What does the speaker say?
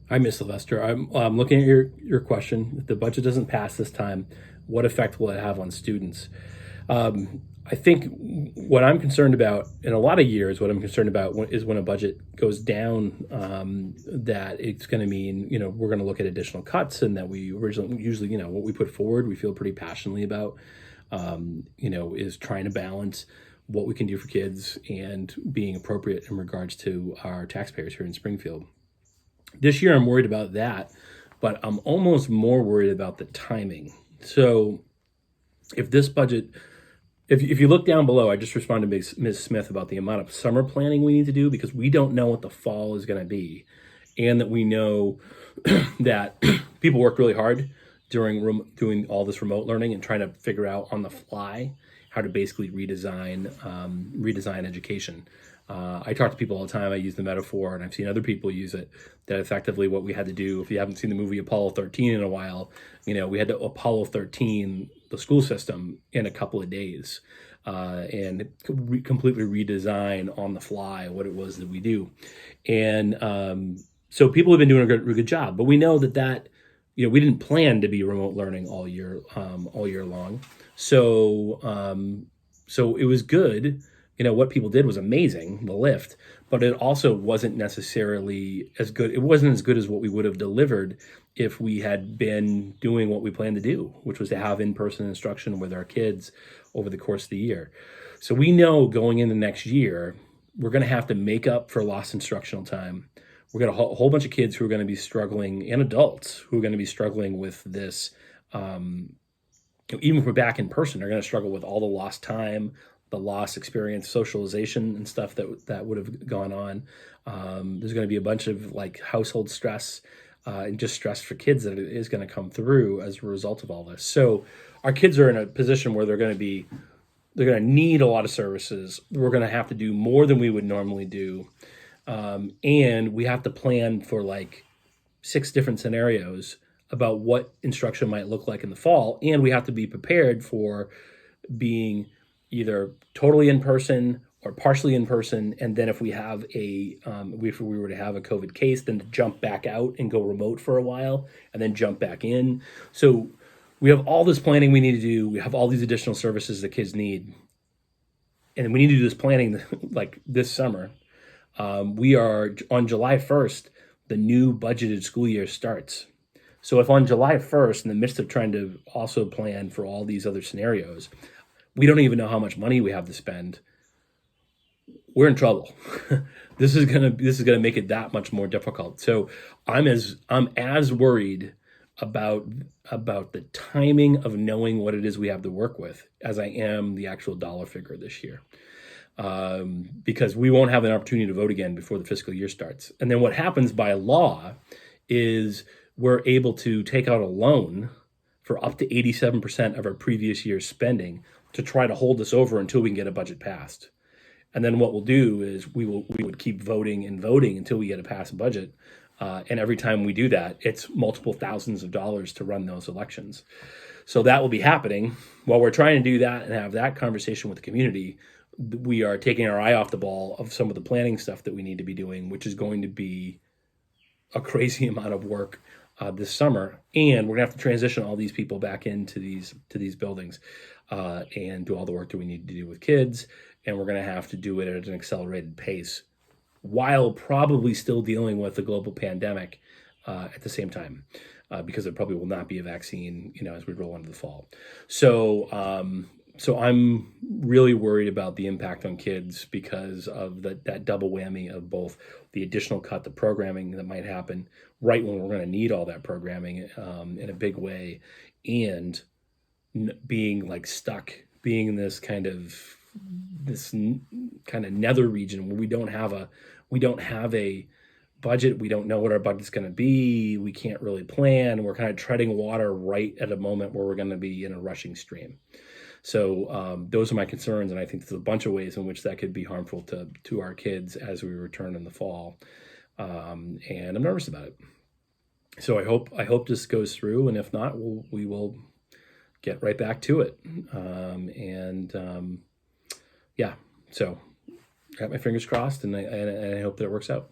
Hi, Miss Sylvester. I'm looking at your question. If the budget doesn't pass this time, what effect will it have on students? I think what I'm concerned about in a lot of years, what I'm concerned about is when a budget goes down, that it's going to mean, we're going to look at additional cuts, and that we originally, usually, what we put forward, we feel pretty passionately about, is trying to balance what we can do for kids and being appropriate in regards to our taxpayers here in Springfield. This year, I'm worried about that, but I'm almost more worried about the timing. So, if this budget, if you look down below, I just responded to Ms. Smith about the amount of summer planning we need to do because we don't know what the fall is going to be, and that we know that people work really hard during doing all this remote learning and trying to figure out on the fly how to basically redesign education. I talk to people all the time. I use the metaphor, and I've seen other people use it, that effectively what we had to do, if you haven't seen the movie Apollo 13 in a while, we had to Apollo 13 the school system in a couple of days, and completely redesign on the fly what it was that we do. And so people have been doing a good job, but we know that we didn't plan to be remote learning all year long. So it was good. What people did was amazing, the lift, but it also wasn't necessarily as good. It wasn't as good as what we would have delivered if we had been doing what we planned to do, which was to have in-person instruction with our kids over the course of the year. So we know going into next year, we're going to have to make up for lost instructional time. We're going to a whole bunch of kids who are going to be struggling, and adults who are going to be struggling with this. Even if we're back in person, they're going to struggle with all the lost time, the lost experience, socialization, and stuff that would have gone on. There's going to be a bunch of household stress and just stress for kids that is going to come through as a result of all this. So our kids are in a position where they're going to need a lot of services. We're going to have to do more than we would normally do, and we have to plan for 6 different scenarios about what instruction might look like in the fall, and we have to be prepared for being either totally in person or partially in person, and then if we have if we were to have a COVID case, then to jump back out and go remote for a while, and then jump back in. So we have all this planning we need to do. We have all these additional services that kids need, and we need to do this planning this summer. We are on July 1st. The new budgeted school year starts. So if on July 1st, in the midst of trying to also plan for all these other scenarios, we don't even know how much money we have to spend, we're in trouble. This is gonna make it that much more difficult. So I'm as worried about the timing of knowing what it is we have to work with as I am the actual dollar figure this year. Because we won't have an opportunity to vote again before the fiscal year starts. And then what happens by law is we're able to take out a loan for up to 87% of our previous year's spending to try to hold us over until we can get a budget passed. And then what we'll do is we would keep voting and voting until we get a passed budget. And every time we do that, it's multiple thousands of dollars to run those elections. So that will be happening. While we're trying to do that and have that conversation with the community, we are taking our eye off the ball of some of the planning stuff that we need to be doing, which is going to be a crazy amount of work this summer. And we're gonna have to transition all these people back into these buildings and do all the work that we need to do with kids. And we're gonna have to do it at an accelerated pace while probably still dealing with the global pandemic at the same time, because there probably will not be a vaccine, as we roll into the fall. So I'm really worried about the impact on kids because of that double whammy of both the additional cut, the programming that might happen right when we're going to need all that programming in a big way, and being stuck, being in this kind of nether region where we don't have a budget. We don't know what our budget's going to be. We can't really plan. We're kind of treading water right at a moment where we're going to be in a rushing stream. So those are my concerns, and I think there's a bunch of ways in which that could be harmful to our kids as we return in the fall. And I'm nervous about it. So I hope this goes through, and if not, we will get right back to it. Yeah, so I got my fingers crossed, and I hope that it works out.